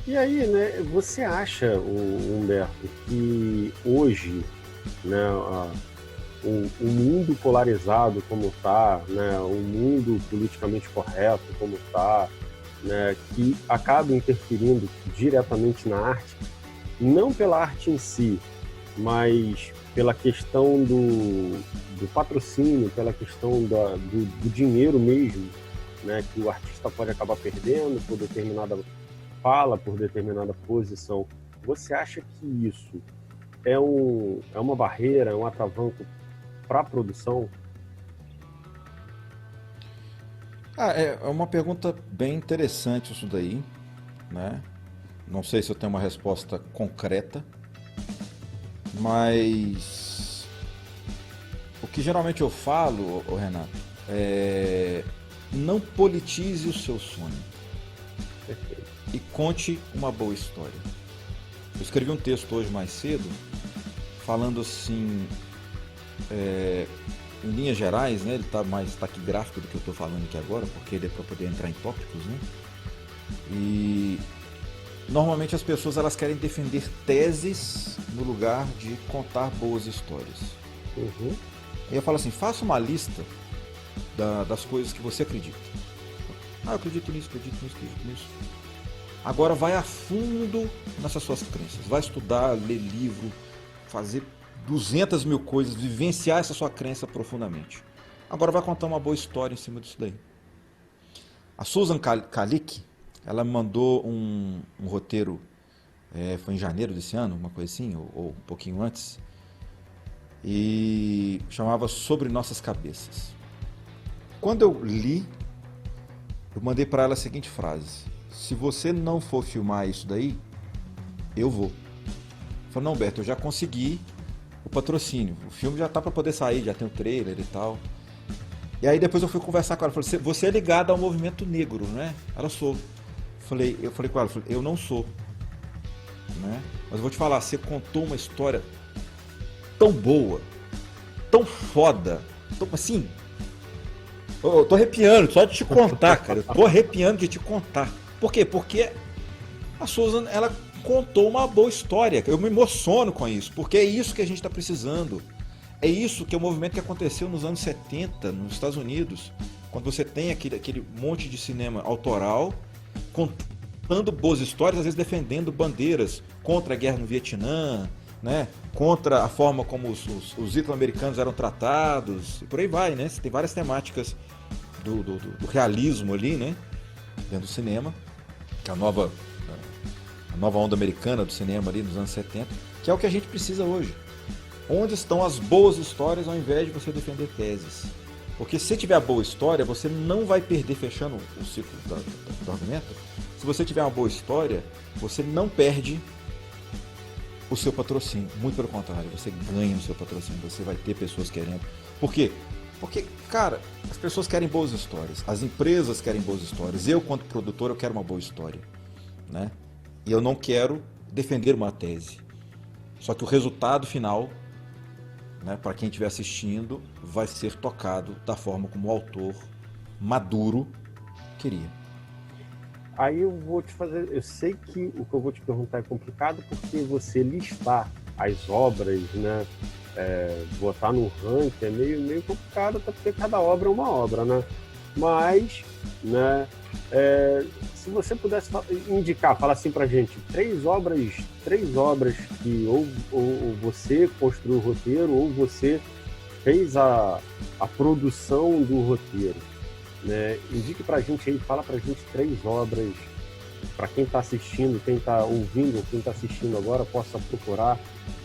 A: E aí, né, você acha, Humberto, que hoje, né, o mundo polarizado como está, né, o mundo politicamente correto como está, né, que acaba interferindo diretamente na arte, não pela arte em si, mas pela questão do patrocínio, pela questão do dinheiro mesmo, né, que o artista pode acabar perdendo por determinada fala, por determinada posição. Você acha que isso é uma barreira, é um atravanco para a produção?
B: É uma pergunta bem interessante isso daí, né? Não sei se eu tenho uma resposta concreta, mas o que geralmente eu falo, ô Renato, é não politize o seu sonho e conte uma boa história. Eu escrevi um texto hoje mais cedo falando assim, em linhas gerais, né? Ele está mais taquigráfico do que eu estou falando aqui agora, porque ele é para poder entrar em tópicos, né? E normalmente as pessoas elas querem defender teses no lugar de contar boas histórias.
A: Uhum.
B: E eu falo assim, faça uma lista das coisas que você acredita. Ah, eu acredito nisso, acredito nisso, acredito nisso. Agora vai a fundo nessas suas crenças. Vai estudar, ler livro, fazer 200 mil coisas, vivenciar essa sua crença profundamente. Agora vai contar uma boa história em cima disso daí. A Susan Kalik, ela me mandou um roteiro, foi em janeiro desse ano, uma coisa assim, ou um pouquinho antes, e chamava Sobre Nossas Cabeças. Quando eu li, eu mandei para ela a seguinte frase: se você não for filmar isso daí, eu vou. Eu falei, não, Beto, eu já consegui o patrocínio, o filme já tá para poder sair, já tem o trailer e tal. E aí depois eu fui conversar com ela, falei, você é ligada ao movimento negro, né? Ela sou. Eu falei com ela, eu não sou, né? Mas eu vou te falar, você contou uma história tão boa, tão foda, tão assim. Eu tô arrepiando só de te contar, cara. Eu tô arrepiando de te contar. Por quê? Porque a Susan, ela contou uma boa história. Eu me emociono com isso, porque é isso que a gente está precisando. É isso que é o movimento que aconteceu nos anos 70, nos Estados Unidos, quando você tem aquele monte de cinema autoral, contando boas histórias, às vezes defendendo bandeiras contra a guerra no Vietnã, né? Contra a forma como os italo-americanos eram tratados, e por aí vai, né? Você tem várias temáticas do realismo ali, né? Dentro do cinema, que é a nova onda americana do cinema ali nos anos 70, que é o que a gente precisa hoje. Onde estão as boas histórias ao invés de você defender teses? Porque se tiver a boa história, você não vai perder, fechando o ciclo do argumento, se você tiver uma boa história, você não perde o seu patrocínio. Muito pelo contrário, você ganha o seu patrocínio, você vai ter pessoas querendo. Por quê? Porque, cara, as pessoas querem boas histórias, as empresas querem boas histórias. Eu, quanto produtor, eu quero uma boa história, né? E eu não quero defender uma tese. Só que o resultado final, né, para quem estiver assistindo, vai ser tocado da forma como o autor maduro queria.
A: Aí eu vou te fazer. Eu sei que o que eu vou te perguntar é complicado, porque você listar as obras, né? Botar no ranking é meio complicado, até porque cada obra é uma obra, né? Mas, né? Se você pudesse indicar, falar assim pra gente, três obras que ou você construiu o roteiro, ou você fez a produção do roteiro, né? Indique pra gente aí, fala pra gente três obras, para quem está assistindo, quem está ouvindo, quem está assistindo agora, possa procurar,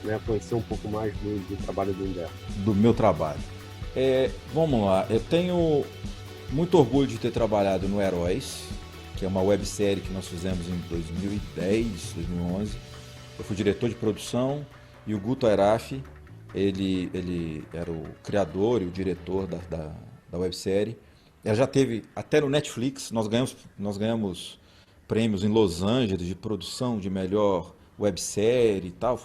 A: né, conhecer um pouco mais do trabalho do Humberto.
B: Do meu trabalho. Vamos lá, eu tenho muito orgulho de ter trabalhado no Heróis, que é uma websérie que nós fizemos em 2010, 2011. Eu fui diretor de produção e o Guto Airaf, ele era o criador e o diretor da websérie. Ela já teve até no Netflix, nós ganhamos prêmios em Los Angeles de produção de melhor websérie e tal.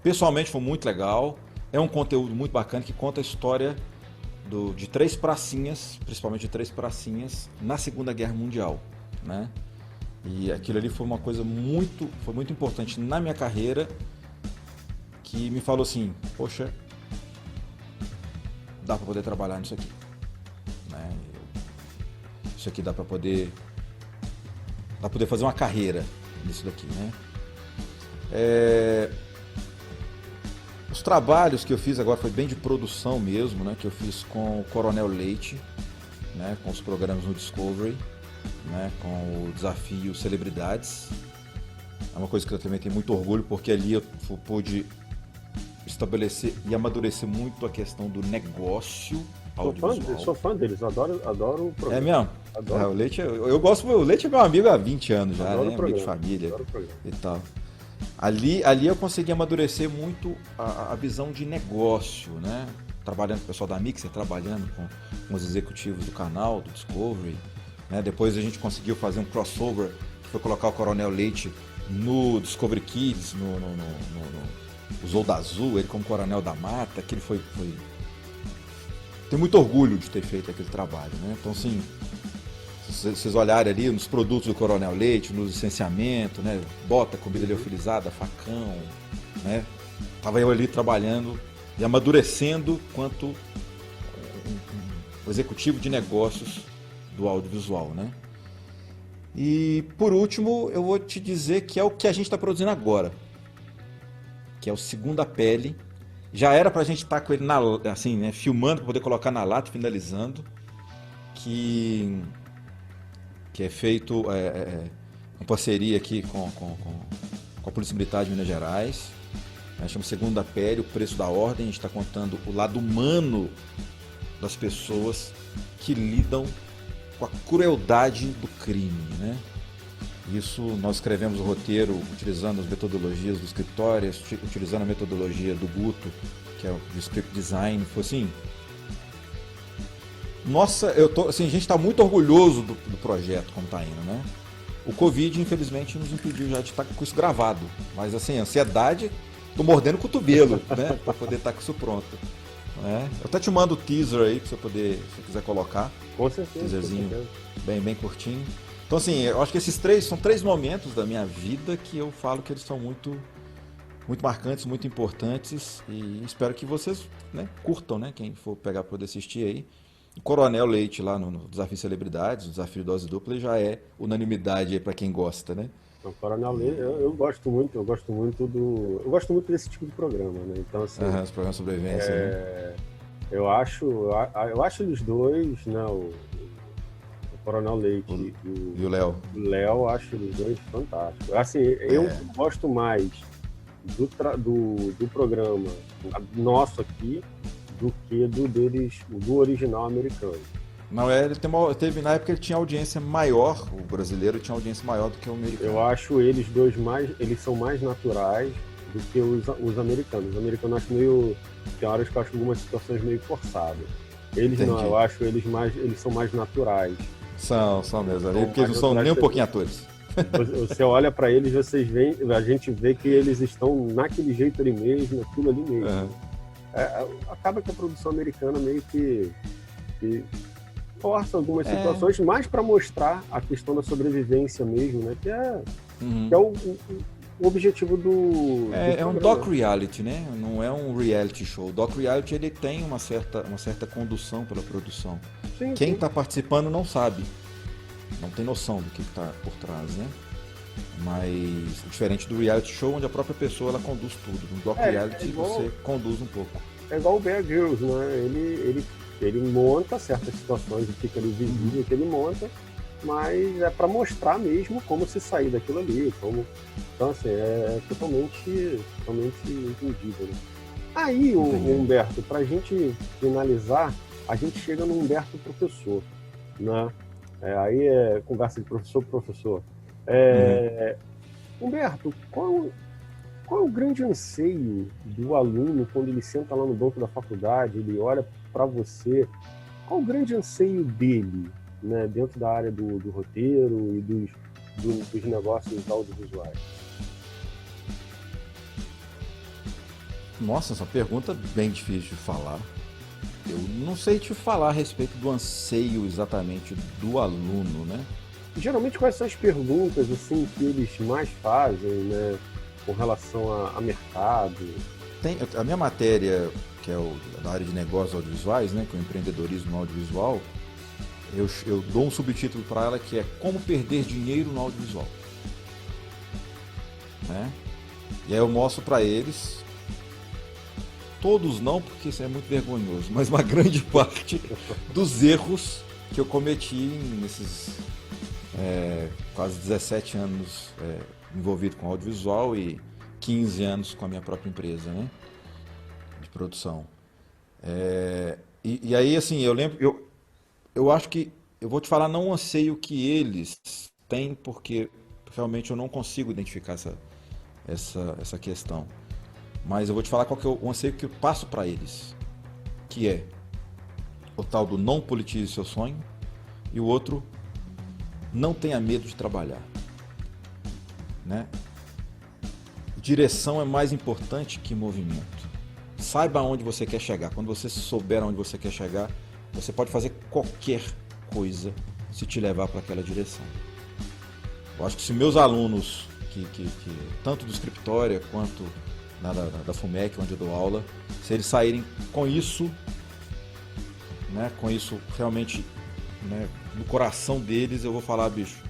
B: Pessoalmente foi muito legal. É um conteúdo muito bacana que conta a história de três pracinhas, principalmente de três pracinhas, na Segunda Guerra Mundial, né? E aquilo ali foi uma coisa muito importante na minha carreira, que me falou assim, poxa, dá para poder trabalhar nisso aqui, né? Isso aqui dá para poder fazer uma carreira nisso daqui, né? Os trabalhos que eu fiz agora foi bem de produção mesmo, né? Que eu fiz com o Coronel Leite, né? Com os programas no Discovery, né? Com o desafio Celebridades. É uma coisa que eu também tenho muito orgulho, porque ali eu pude estabelecer e amadurecer muito a questão do negócio audiovisual.
A: Sou fã deles, adoro o programa.
B: É mesmo?
A: Adoro.
B: O Leite, o Leite é meu amigo há 20 anos já,
A: Adoro
B: né?
A: o programa,
B: Amigo de família
A: adoro o programa.
B: e tal. Ali eu consegui amadurecer muito a visão de negócio, né? Trabalhando com o pessoal da Mixer, trabalhando com os executivos do canal, do Discovery, né? Depois a gente conseguiu fazer um crossover, que foi colocar o Coronel Leite no Discovery Kids, no Zorro Azul, ele como Coronel da Mata, que ele foi... Tenho muito orgulho de ter feito aquele trabalho, né? Então, assim, se vocês olharem ali nos produtos do Coronel Leite, no licenciamento, né? Bota, comida liofilizada, facão, né? Tava eu ali trabalhando e amadurecendo quanto um executivo de negócios do audiovisual, né? E, por último, eu vou te dizer que é o que a gente está produzindo agora, que é o Segunda Pele. Já era pra gente estar com ele assim, né, filmando para poder colocar na lata, finalizando, que é feito em parceria aqui com a Polícia Militar de Minas Gerais. Chama Segunda Pele, o preço da ordem. A gente está contando o lado humano das pessoas que lidam com a crueldade do crime, né? Isso nós escrevemos o roteiro utilizando as metodologias do Scriptorius, utilizando a metodologia do Guto, que é o de Script Design. Foi assim... Nossa, a gente está muito orgulhoso do projeto como está indo, né? O Covid, infelizmente, nos impediu já de estar com isso gravado. Mas, assim, a ansiedade, tô mordendo o cotovelo, né? Para poder estar com isso pronto. Né? Eu até te mando o teaser aí, para você poder, se você quiser colocar.
A: Com certeza.
B: Teaserzinho
A: com certeza.
B: bem curtinho. Então, assim, eu acho que esses são três momentos da minha vida que eu falo que eles são muito marcantes, muito importantes, e espero que vocês, né, curtam, né, quem for pegar para poder assistir aí. O Coronel Leite lá no Desafio Celebridades, o Desafio Dose Dupla, já é unanimidade aí para quem gosta, né?
A: O Coronel Leite, eu gosto muito desse tipo de programa, né? Então, assim,
B: os programas de sobrevivência, né?
A: eu acho eles dois, né, o Coronel Leite
B: e o Léo.
A: O Léo, acho eles dois fantásticos. Assim, eu gosto mais do programa nosso aqui do que do original americano.
B: Não, na época ele tinha audiência maior, o brasileiro tinha audiência maior do que o americano.
A: Eu acho eles são mais naturais do que os americanos. Os americanos eu acho tem horas que eu acho algumas situações meio forçadas. Eles
B: Entendi.
A: não, eu acho eles são mais naturais.
B: São mesmo, porque eles não são nem um pouquinho atores.
A: Você olha pra eles, a gente vê que eles estão naquele jeito ali mesmo, aquilo ali mesmo.
B: Uhum.
A: Acaba que a produção americana meio que força algumas situações, mais para mostrar a questão da sobrevivência mesmo, né? Que é o objetivo do
B: É um doc-reality, né? Não é um reality show. O doc-reality ele tem uma certa condução pela produção.
A: Sim,
B: Quem
A: sim.
B: está participando não sabe, não tem noção do que está por trás, né? Mas diferente do reality show, onde a própria pessoa ela conduz tudo. No doc-reality você conduz um pouco.
A: É igual o Bear Grylls, né? Ele monta certas situações e fica ali visível que ele monta, mas é para mostrar mesmo como se sair daquilo ali, então assim, é totalmente entendível, né? Aí, o Humberto, pra gente finalizar, a gente chega no Humberto professor, né? Aí é conversa de professor para professor. Humberto, qual é o grande anseio do aluno quando ele senta lá no banco da faculdade, ele olha para você? Qual o grande anseio dele, né, dentro da área do roteiro e dos negócios audiovisuais?
B: Nossa, essa pergunta é bem difícil de falar. Eu não sei te falar a respeito do anseio exatamente do aluno, né?
A: Geralmente, quais são as perguntas assim, que eles mais fazem, né, com relação a mercado?
B: A minha matéria que é da área de negócios audiovisuais, né, que é o empreendedorismo no audiovisual, eu dou um subtítulo para ela que é Como Perder Dinheiro no Audiovisual. Né? E aí eu mostro para eles, todos não, porque isso é muito vergonhoso, mas uma grande parte dos erros que eu cometi nesses quase 17 anos envolvido com audiovisual e 15 anos com a minha própria empresa, né, de produção. E aí, assim, eu lembro, eu acho que, eu vou te falar, não anseio que eles têm, porque realmente eu não consigo identificar essa questão. Mas eu vou te falar qual que é o anseio que eu passo para eles, que é o tal do não politize seu sonho, e o outro, não tenha medo de trabalhar. Né? Direção é mais importante que movimento. Saiba aonde você quer chegar. Quando você souber aonde você quer chegar, você pode fazer qualquer coisa se te levar para aquela direção. Eu acho que se meus alunos, tanto do Scriptória quanto da FUMEC, onde eu dou aula, se eles saírem com isso, né, com isso realmente, né, no coração deles, eu vou falar, bicho,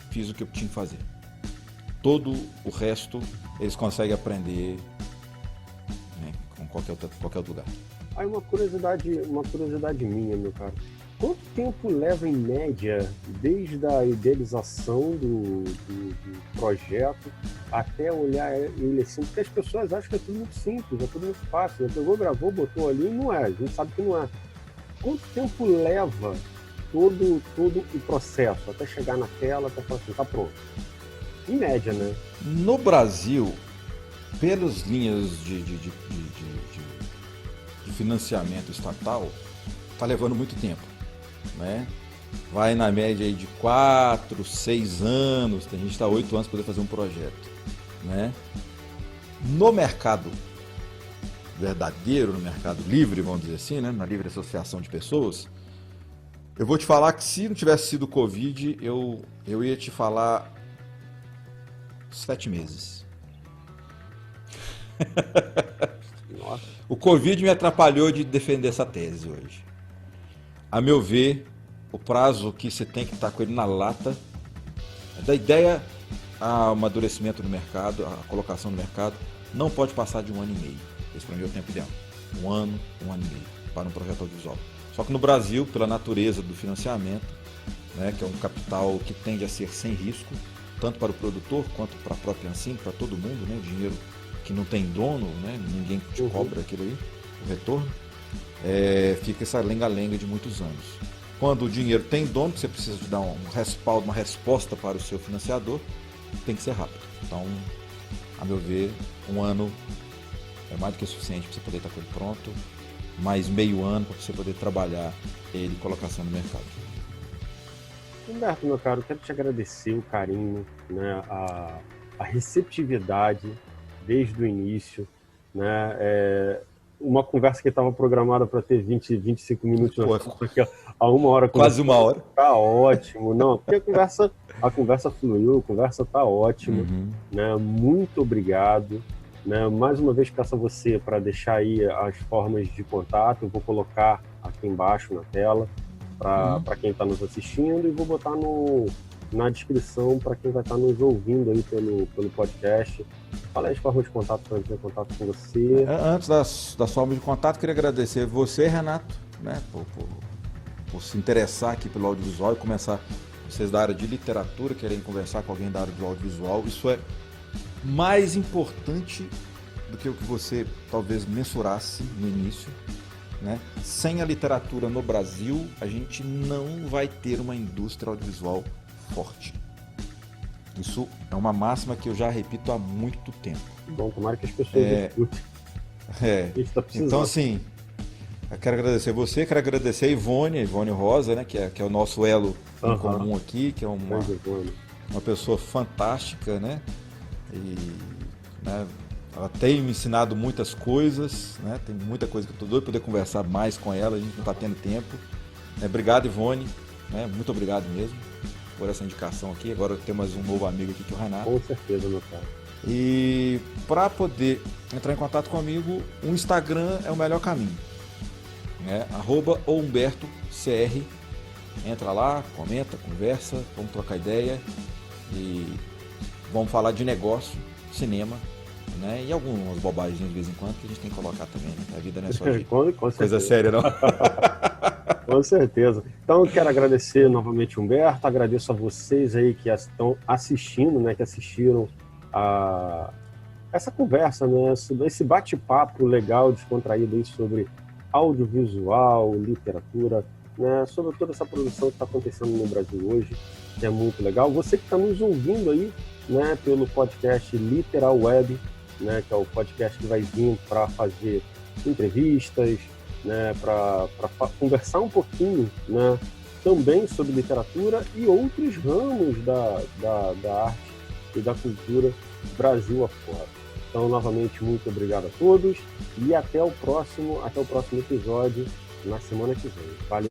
B: fiz o que eu tinha que fazer. Todo o resto eles conseguem aprender, né, com qualquer outro lugar.
A: Aí uma curiosidade minha, meu cara. Quanto tempo leva, em média, desde a idealização do projeto até olhar ele assim? Porque as pessoas acham que é tudo muito simples, é tudo muito fácil. Né? Pegou, gravou, botou ali e não é. A gente sabe que não é. Quanto tempo leva todo o processo até chegar na tela, até falar assim, tá pronto? Em média, né?
B: No Brasil, pelas linhas de financiamento estatal, está levando muito tempo. Né? Vai na média aí de 4, 6 anos, tem gente que está 8 anos para poder fazer um projeto. Né? No mercado verdadeiro, no mercado livre, vamos dizer assim, né? Na livre associação de pessoas, eu vou te falar que se não tivesse sido o Covid, eu ia te falar 7 meses.
A: Nossa.
B: O Covid me atrapalhou de defender essa tese hoje. A meu ver, o prazo que você tem que estar com ele na lata, da ideia ao amadurecimento do mercado, a colocação no mercado, não pode passar de 1 ano e meio. Esse para mim é o tempo ideal. 1 ano e meio para um projeto audiovisual. Só que no Brasil, pela natureza do financiamento, né, que é um capital que tende a ser sem risco, tanto para o produtor quanto para a própria Ancine, para todo mundo, né, o dinheiro que não tem dono, né, ninguém te cobra aquilo aí, o retorno. Fica essa lenga-lenga de muitos anos. Quando o dinheiro tem dono, você precisa de dar um respaldo, uma resposta para o seu financiador, tem que ser rápido. Então, a meu ver, 1 ano é mais do que suficiente para você poder estar com ele pronto, mais meio ano para você poder trabalhar ele e colocação no mercado.
A: Humberto, meu caro, quero te agradecer o carinho, né, a receptividade desde o início, né, uma conversa que estava programada para ter 20, 25 minutos, porque a 1 hora...
B: Quase 1 hora.
A: Tá ótimo, não, porque a conversa fluiu, a conversa tá ótima, né, muito obrigado, né, mais uma vez peço a você para deixar aí as formas de contato, eu vou colocar aqui embaixo na tela, para quem está nos assistindo, e vou botar na descrição para quem vai estar nos ouvindo aí pelo podcast. Fala aí as formas de contato para entrar em contato com você.
B: Antes das formas de contato, queria agradecer você, Renato, né, por se interessar aqui pelo audiovisual e começar, vocês da área de literatura querem conversar com alguém da área do audiovisual. Isso é mais importante do que o que você talvez mensurasse no início. Né? Sem a literatura no Brasil, a gente não vai ter uma indústria audiovisual forte. Isso é uma máxima que eu já repito há muito tempo.
A: Bom, tomara que as pessoas escutem.
B: Tá então, assim, eu quero agradecer você, quero agradecer a Ivone Rosa, né, que é o nosso elo em comum aqui, que é uma pessoa fantástica, né? E, né, ela tem me ensinado muitas coisas, né? Tem muita coisa que eu estou doido para poder conversar mais com ela, a gente não está tendo tempo. Obrigado, Ivone, né? Muito obrigado mesmo. por essa indicação aqui. Agora eu tenho mais um novo amigo aqui, que é o Renato.
A: Com certeza, meu cara.
B: E para poder entrar em contato comigo, o Instagram é o melhor caminho. @humbertocr. Entra lá, comenta, conversa, vamos trocar ideia e vamos falar de negócio, cinema, né? E algumas bobagens de vez em quando que a gente tem que colocar também, né? A vida não é só de coisa séria, não.
A: Com certeza. Então, eu quero agradecer novamente, Humberto. Agradeço a vocês aí que estão assistindo, né? Que assistiram a essa conversa, né? Esse bate-papo legal, descontraído aí sobre audiovisual, literatura, né? Sobre toda essa produção que está acontecendo no Brasil hoje, que é muito legal. Você que está nos ouvindo aí, né? Pelo podcast Literal Web, né? Que é o podcast que vai vir para fazer entrevistas, né, para conversar um pouquinho, né, também sobre literatura e outros ramos da arte e da cultura Brasil afora. Então, novamente, muito obrigado a todos e até o próximo episódio na semana que vem. Valeu!